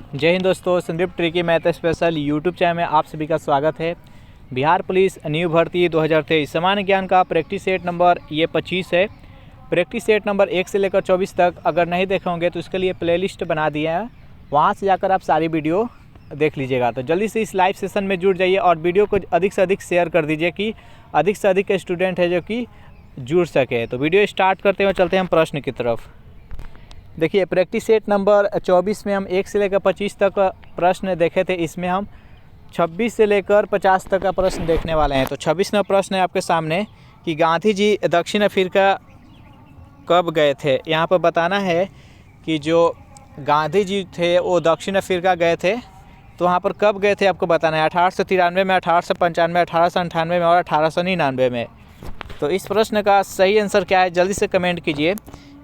जय हिंद दोस्तों, Sandeep tricky math special YouTube channel में आप सभी का स्वागत है। बिहार पुलिस न्यू भर्ती 2023 सामान्य ज्ञान का प्रैक्टिस सेट नंबर ये 25 है। प्रैक्टिस सेट नंबर 1 से लेकर 24 तक अगर नहीं देखे होंगे तो इसके लिए प्लेलिस्ट बना दिए हैं, वहाँ से जाकर आप सारी वीडियो देख लीजिएगा। तो जल्दी से इस लाइव सेशन में जुड़ जाइए और वीडियो को अधिक से अधिक शेयर कर दीजिए कि अधिक से अधिक स्टूडेंट है जो कि जुड़ सके। तो वीडियो स्टार्ट करते हुए चलते हैं हम प्रश्न की तरफ। देखिए, प्रैक्टिस सेट नंबर 24 में हम 1 से लेकर 25 तक प्रश्न देखे थे। इसमें हम 26 से लेकर 50 तक का प्रश्न देखने वाले हैं। तो 26वां प्रश्न है आपके सामने कि गांधी जी दक्षिण अफ्रीका कब गए थे। यहाँ पर बताना है कि जो गांधी जी थे वो दक्षिण अफ्रीका गए थे, तो वहाँ पर कब गए थे आपको बताना है। 1893 में, 1895, 1898 में और 1899 में। तो इस प्रश्न का सही आंसर क्या है, जल्दी से कमेंट कीजिए।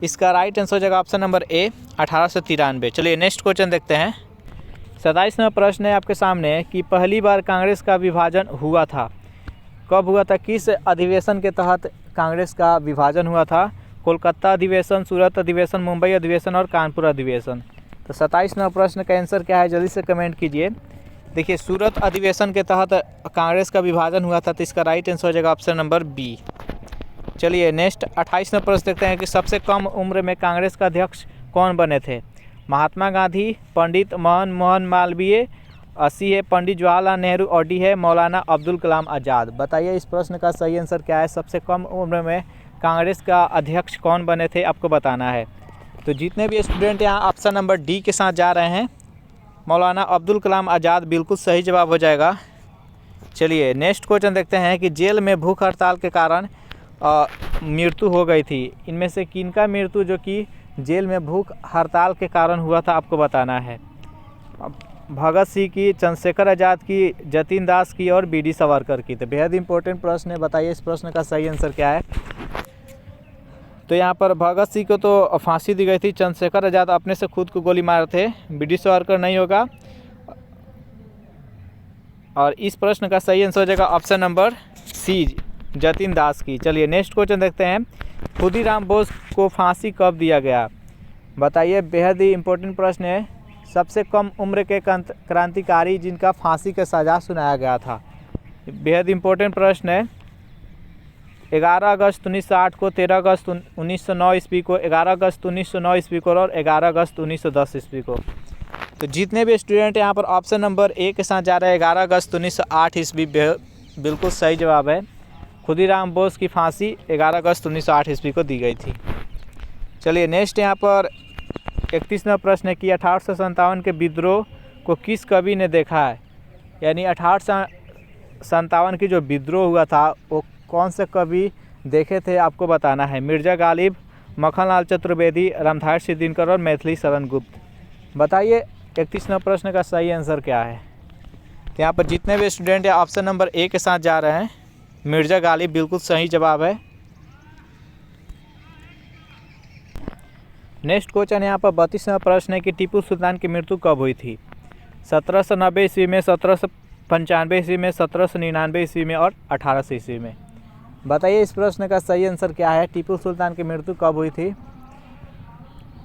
इसका राइट आंसर हो जाएगा ऑप्शन नंबर ए 1893। चलिए नेक्स्ट क्वेश्चन देखते हैं। 27वां प्रश्न है आपके सामने कि पहली बार कांग्रेस का विभाजन हुआ था, कब हुआ था, किस अधिवेशन के तहत कांग्रेस का विभाजन हुआ था। कोलकाता अधिवेशन, सूरत अधिवेशन, मुंबई अधिवेशन और कानपुर अधिवेशन। तो 27वां प्रश्न का आंसर क्या है, जल्दी से कमेंट कीजिए। देखिए, सूरत अधिवेशन के तहत कांग्रेस का विभाजन हुआ था, तो इसका राइट आंसर हो जाएगा ऑप्शन नंबर बी। चलिए नेक्स्ट 28वां प्रश्न देखते हैं कि सबसे कम उम्र में कांग्रेस का अध्यक्ष कौन बने थे। महात्मा गांधी, पंडित मोहन मालवीय, सी है पंडित जवाहरलाल नेहरू और डी है मौलाना अब्दुल कलाम आज़ाद। बताइए इस प्रश्न का सही आंसर क्या है, सबसे कम उम्र में कांग्रेस का अध्यक्ष कौन बने थे आपको बताना है। तो जितने भी स्टूडेंट यहाँ ऑप्शन नंबर डी के साथ जा रहे हैं, मौलाना अब्दुल कलाम आज़ाद बिल्कुल सही जवाब हो जाएगा। चलिए नेक्स्ट क्वेश्चन देखते हैं कि जेल में भूख हड़ताल के कारण मृत्यु हो गई थी। इनमें से किनका मृत्यु जो कि जेल में भूख हड़ताल के कारण हुआ था आपको बताना है। भगत सिंह की, चंद्रशेखर आज़ाद की, जतिन दास की और बी डी सावरकर की। तो बेहद इंपॉर्टेंट प्रश्न है, बताइए इस प्रश्न का सही आंसर क्या है। तो यहाँ पर भगत सिंह को तो फांसी दी गई थी, चंद्रशेखर आज़ाद अपने से खुद को गोली मारे थे, बी डी सावरकर नहीं होगा। और इस प्रश्न का सही आंसर हो जाएगा ऑप्शन नंबर सी, जतिन दास की। चलिए नेक्स्ट क्वेश्चन देखते हैं। खुदीराम बोस को फांसी कब दिया गया, बताइए। बेहद ही इम्पोर्टेंट प्रश्न है। सबसे कम उम्र के क्रांतिकारी जिनका फांसी का सज़ा सुनाया गया था, बेहद इम्पोर्टेंट प्रश्न है। 11 अगस्त 1908 को, 13 अगस्त 1909 ईस्वी को, 11 अगस्त 1909 ईस्वी को और 11 अगस्त 1910 ईस्वी को। तो जितने भी स्टूडेंट यहाँ पर ऑप्शन नंबर ए के साथ जा रहे हैं, 11 अगस्त 1908 ईस्वी बिल्कुल सही जवाब है। खुदीराम बोस की फांसी 11 अगस्त 1908 ईस्वी को दी गई थी। चलिए नेक्स्ट यहाँ पर 31वां प्रश्न है कि 1857 के विद्रोह को किस कवि ने देखा है। यानी 1857 की जो विद्रोह हुआ था वो कौन से कवि देखे थे आपको बताना है। मिर्जा गालिब, मक्खनलाल चतुर्वेदी, रामधारी सिंह दिनकर और मैथिली शरण गुप्त। बताइए 31वां प्रश्न का सही आंसर क्या है। तो यहाँ पर जितने भी स्टूडेंट हैं ऑप्शन नंबर ए के साथ जा रहे हैं, मिर्जा गालिब बिल्कुल सही जवाब है। नेक्स्ट क्वेश्चन यहाँ पर 32वां प्रश्न है कि टीपू सुल्तान की मृत्यु कब हुई थी। 1790 ईस्वी में, 1795 ईस्वी में, 1799 ईस्वी में और 1800 ईस्वी में। बताइए इस प्रश्न का सही आंसर क्या है, टीपू सुल्तान की मृत्यु कब हुई थी।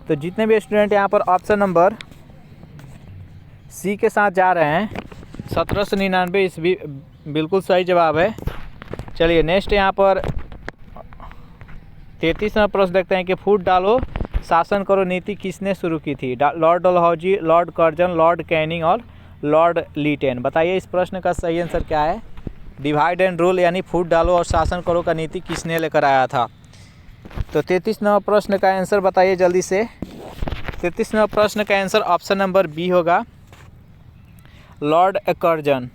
तो जितने भी स्टूडेंट यहाँ पर ऑप्शन नंबर सी के साथ जा रहे हैं, 1799 ईस्वी बिल्कुल सही जवाब है। चलिए नेक्स्ट यहाँ पर 33वां प्रश्न देखते हैं कि फूट डालो शासन करो नीति किसने शुरू की थी। Lord Dalhousie, Lord Curzon, Lord Canning और लॉर्ड लीटेन। बताइए इस प्रश्न का सही आंसर क्या है। डिवाइड एंड रूल यानी फूट डालो और शासन करो का नीति किसने लेकर आया था। तो 33वां प्रश्न का आंसर बताइए जल्दी से। 33वां प्रश्न का आंसर ऑप्शन नंबर बी होगा, लॉर्ड कर्जन।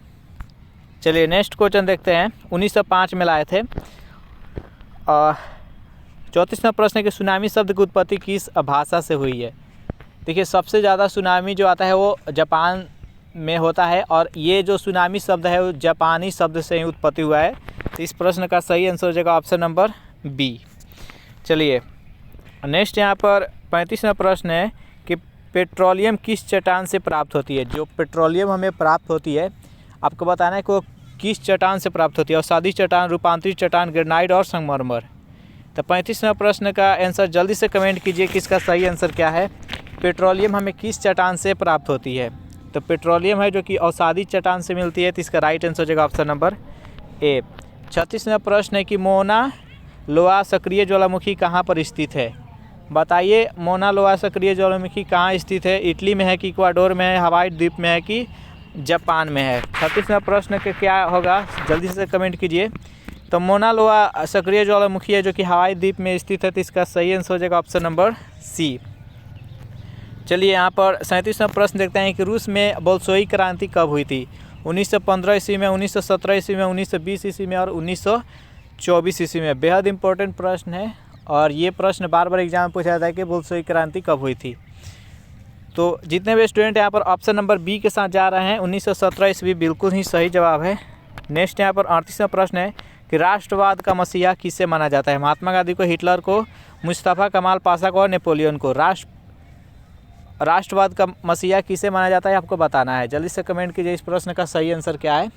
चलिए नेक्स्ट क्वेश्चन देखते हैं। 1905 में लाए थे। 34वां प्रश्न है कि सुनामी शब्द की उत्पत्ति किस भाषा से हुई है। देखिए, सबसे ज़्यादा सुनामी जो आता है वो जापान में होता है और ये जो सुनामी शब्द है वो जापानी शब्द से ही उत्पत्ति हुआ है। तो इस प्रश्न का सही आंसर हो जाएगा ऑप्शन नंबर बी। चलिए नेक्स्ट यहाँ पर 35वां प्रश्न है कि पेट्रोलियम किस चट्टान से प्राप्त होती है। जो पेट्रोलियम हमें प्राप्त होती है आपको बताना है कि वो किस चट्टान से प्राप्त होती है। अवसादी चट्टान, रूपांतरित चट्टान, ग्रेनाइट और संगमरमर। तो 35वां प्रश्न का आंसर जल्दी से कमेंट कीजिए कि इसका सही आंसर क्या है। पेट्रोलियम हमें किस चट्टान से प्राप्त होती है? तो पेट्रोलियम है जो कि अवसादी चट्टान से मिलती है, तो इसका राइट आंसर हो जाएगा ऑप्शन नंबर ए। 36वां प्रश्न है कि मोना लोआ सक्रिय ज्वालामुखी कहाँ पर स्थित है? बताइए मोना लोआ सक्रिय ज्वालामुखी कहाँ स्थित है? इटली में है कि इक्वाडोर में है, हवाई द्वीप में है कि जापान में है? 36वां प्रश्न के क्या होगा, जल्दी से कमेंट कीजिए। तो मोना लोआ सक्रिय ज्वालामुखी है जो कि हवाई द्वीप में स्थित है, तो इसका सही आंसर हो जाएगा ऑप्शन नंबर सी। चलिए यहाँ पर 37वां प्रश्न देखते हैं कि रूस में बोल्शेविक क्रांति कब हुई थी? 1915 ईस्वी में, 1917 ईस्वी में, 1920 ईस्वी में और 1924 ईस्वी में। बेहद इंपॉर्टेंट प्रश्न है और ये प्रश्न बार बार एग्जाम में पूछा जाता है कि बोल्शेविक क्रांति कब हुई थी। तो जितने भी स्टूडेंट यहाँ पर ऑप्शन नंबर बी के साथ जा रहे हैं 1917 ईस्वी बिल्कुल ही सही जवाब है। नेक्स्ट यहाँ पर 38वां प्रश्न है कि राष्ट्रवाद का मसीहा किसे माना जाता है? महात्मा गांधी को, हिटलर को, मुस्तफ़ा कमाल पाशा को और नेपोलियन को। राष्ट्रवाद का मसीहा किसे माना जाता है आपको बताना है। जल्दी से कमेंट कीजिए इस प्रश्न का सही आंसर क्या है।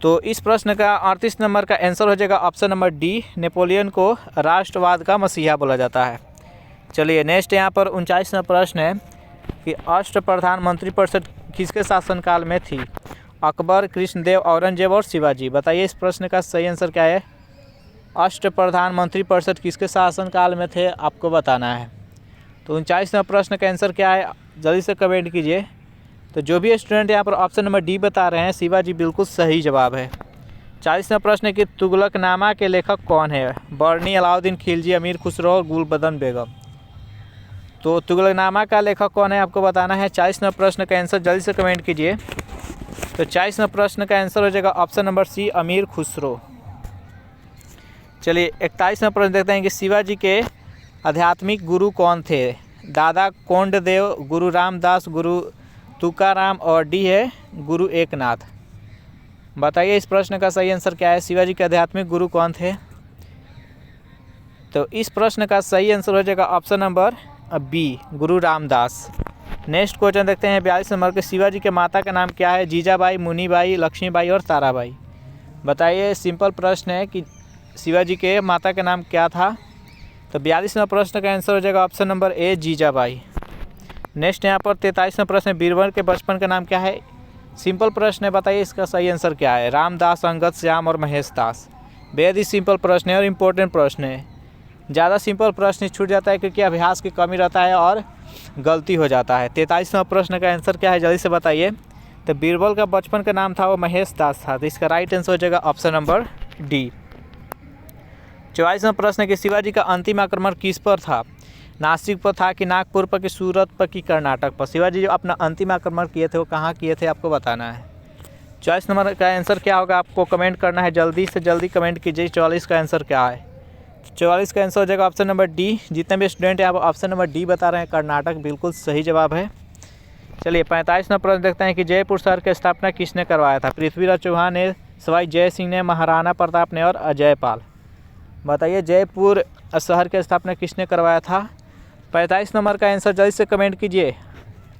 तो इस प्रश्न का 38 नंबर का आंसर हो जाएगा ऑप्शन नंबर डी, नेपोलियन को राष्ट्रवाद का मसीहा बोला जाता है। चलिए नेक्स्ट यहाँ पर 39वां प्रश्न है कि अष्टप्रधान मंत्रिपरिषद किसके शासनकाल में थी? अकबर, कृष्णदेव, औरंगजेब और शिवाजी। बताइए इस प्रश्न का सही आंसर क्या है। अष्टप्रधान मंत्रिपरिषद किसके शासनकाल में थे आपको बताना है। तो 39वां प्रश्न का आंसर क्या है जल्दी से कमेंट कीजिए। तो जो भी स्टूडेंट यहाँ पर ऑप्शन नंबर डी बता रहे हैं शिवाजी बिल्कुल सही जवाब है। 40वां प्रश्न है कि तुगलकनामा के लेखक कौन है? बर्नी, अलाउद्दीन खिलजी, अमीर खुसरो और गुलबदन बेगम। तो तुगलकनामा का लेखक कौन है आपको बताना है। 40वां प्रश्न का आंसर जल्दी से कमेंट कीजिए। तो 40वां प्रश्न का आंसर हो जाएगा ऑप्शन नंबर सी, अमीर खुसरो। चलिए 41वां प्रश्न देखते हैं कि शिवाजी के आध्यात्मिक गुरु कौन थे? दादा कोंडदेव, गुरु रामदास, गुरु तुकाराम और डी है गुरु एकनाथ। बताइए इस प्रश्न का सही आंसर क्या है। शिवाजी के आध्यात्मिक गुरु कौन थे? तो इस प्रश्न का सही आंसर हो जाएगा ऑप्शन नंबर बी, गुरु रामदास। नेक्स्ट क्वेश्चन देखते हैं 42 नंबर के शिवाजी के माता का नाम क्या है? जीजाबाई, मुनीबाई, लक्ष्मीबाई और ताराबाई। बताइए सिंपल प्रश्न है कि शिवाजी के माता का नाम क्या था। तो 42वां प्रश्न का आंसर हो जाएगा option number A, Jijabai. Next यहाँ पर 43वां प्रश्न, बीरबल के बचपन का नाम क्या है? सिंपल प्रश्न है, बताइए इसका सही आंसर क्या है। रामदास, अंगद, श्याम और महेश दास। बेहद ही सिंपल प्रश्न है और इम्पोर्टेंट प्रश्न है। ज़्यादा सिंपल प्रश्न छूट जाता है क्योंकि अभ्यास की कमी रहता है और गलती हो जाता है। 43वां प्रश्न का आंसर क्या है जल्दी से बताइए। तो बीरबल का बचपन का नाम था वो महेश दास था, तो इसका राइट आंसर हो जाएगा ऑप्शन नंबर डी। 44वां प्रश्न कि शिवाजी का अंतिम आक्रमण किस पर था? नासिक पर था कि नागपुर पर कि सूरत पर कि कर्नाटक पर? शिवाजी जो अपना अंतिम आक्रमण किए थे वो कहाँ किए थे आपको बताना है। 44 नंबर का आंसर क्या होगा आपको कमेंट करना है। जल्दी से जल्दी कमेंट कीजिए 44 का आंसर क्या है। 44 का आंसर हो जाएगा ऑप्शन नंबर डी। जितने भी स्टूडेंट यहाँ पर ऑप्शन नंबर डी बता रहे हैं कर्नाटक बिल्कुल सही जवाब है। चलिए 45वां प्रश्न देखते हैं कि जयपुर शहर की स्थापना किसने करवाया था? पृथ्वीराज चौहान ने, सवाई जय सिंह ने, महाराणा प्रताप ने और अजयपाल। बताइए जयपुर शहर की स्थापना किसने करवाया था। 45 नंबर का आंसर जल्दी से कमेंट कीजिए।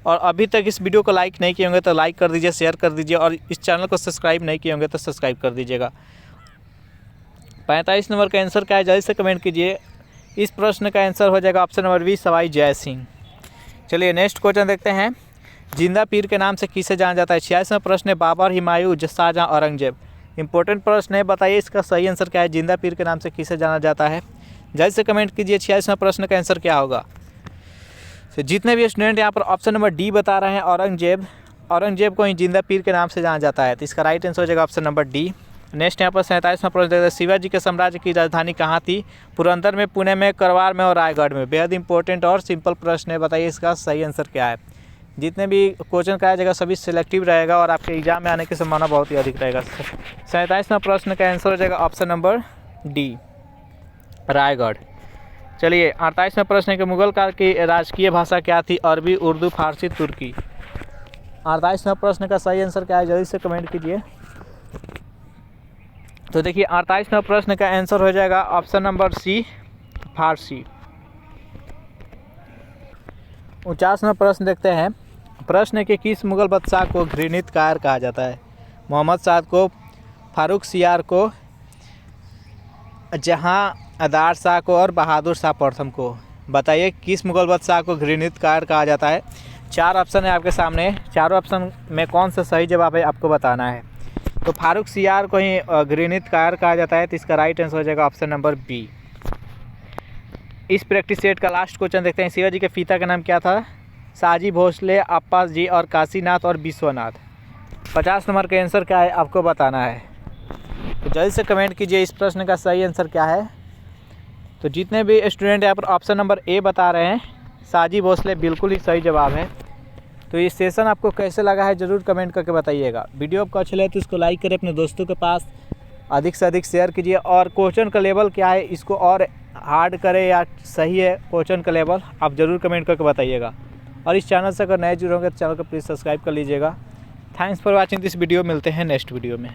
और अभी तक इस वीडियो को लाइक नहीं किए होंगे तो लाइक कर दीजिए, शेयर कर दीजिए और इस चैनल को सब्सक्राइब नहीं किए होंगे तो सब्सक्राइब कर दीजिएगा। 45 नंबर का आंसर क्या है जल्दी से कमेंट कीजिए। इस प्रश्न का आंसर हो जाएगा option number B, Sawai Jai Singh. चलिए नेक्स्ट क्वेश्चन देखते हैं। जिंदा पीर के नाम से किसे जाना जाता है? 46वां प्रश्न है बाबर, हुमायूं, शाहजहां, औरंगजेब। इंपॉर्टेंट प्रश्न है, बताइए इसका सही आंसर क्या है। जिंदा पीर के नाम से किसे जाना जाता है जल्दी से कमेंट कीजिए। 46वां प्रश्न का आंसर क्या होगा। तो जितने भी स्टूडेंट यहाँ पर ऑप्शन नंबर डी बता रहे हैं औरंगजेब को ही जिंदा पीर के नाम से जाना जाता है, तो इसका राइट आंसर हो जाएगा ऑप्शन नंबर डी। नेक्स्ट यहाँ पर 47वां प्रश्न देखते हैं। शिवाजी के साम्राज्य की राजधानी कहाँ थी? पुरंदर में, पुणे में, करवार में और रायगढ़ में। बेहद इंपॉर्टेंट और सिंपल प्रश्न है, बताइए इसका सही आंसर क्या है। जितने भी क्वेश्चन कराया जाएगा सभी सिलेक्टिव रहेगा और आपके एग्जाम में आने की संभावना बहुत ही अधिक रहेगा। 47वां प्रश्न का आंसर हो जाएगा ऑप्शन नंबर डी, रायगढ़। चलिए 48वां प्रश्न है कि मुगल काल की राजकीय भाषा क्या थी? अरबी, उर्दू, फारसी, तुर्की। 48वां प्रश्न का सही आंसर क्या है जल्दी से कमेंट कीजिए। तो देखिए 48वां प्रश्न का आंसर हो जाएगा ऑप्शन नंबर सी, फारसी। 49वां प्रश्न देखते हैं। प्रश्न के किस मुगल बादशाह को घृणित कार कहा जाता है? मोहम्मद साद को, फारूक सियार को, जहां अदार शाह को और बहादुर शाह प्रथम को। बताइए किस मुगल बादशाह को घृणितकार कहा जाता है। 4 ऑप्शन है आपके सामने, चारों ऑप्शन में कौन सा सही जवाब है आपको बताना है। तो फारूक सियार को ही घृणितकार कहा जाता है, तो इसका राइट आंसर हो जाएगा ऑप्शन नंबर बी। इस प्रैक्टिस सेट का लास्ट क्वेश्चन देखते हैं। शिवाजी के पिता का नाम क्या था। शाहजी भोसले, अप्पा जी और काशीनाथ और विश्वनाथ। 50 नंबर का आंसर क्या है आपको बताना है। तो जल्दी से कमेंट कीजिए इस प्रश्न का सही आंसर क्या है। तो जितने भी स्टूडेंट यहाँ पर ऑप्शन नंबर ए बता रहे हैं, शाहजी भोसले बिल्कुल ही सही जवाब है। तो ये सेशन आपको कैसे लगा है ज़रूर कमेंट करके बताइएगा। वीडियो आपको अच्छा लगे तो इसको लाइक करें, अपने दोस्तों के पास अधिक से अधिक शेयर कीजिए। और क्वेश्चन का लेवल क्या है, इसको और हार्ड करें या सही है क्वेश्चन का लेवल, आप ज़रूर कमेंट करके बताइएगा। और इस चैनल से अगर नए जुड़े होंगे तो चैनल को प्लीज़ सब्सक्राइब कर लीजिएगा। Thanks for watching this video. मिलते हैं नेक्स्ट वीडियो में।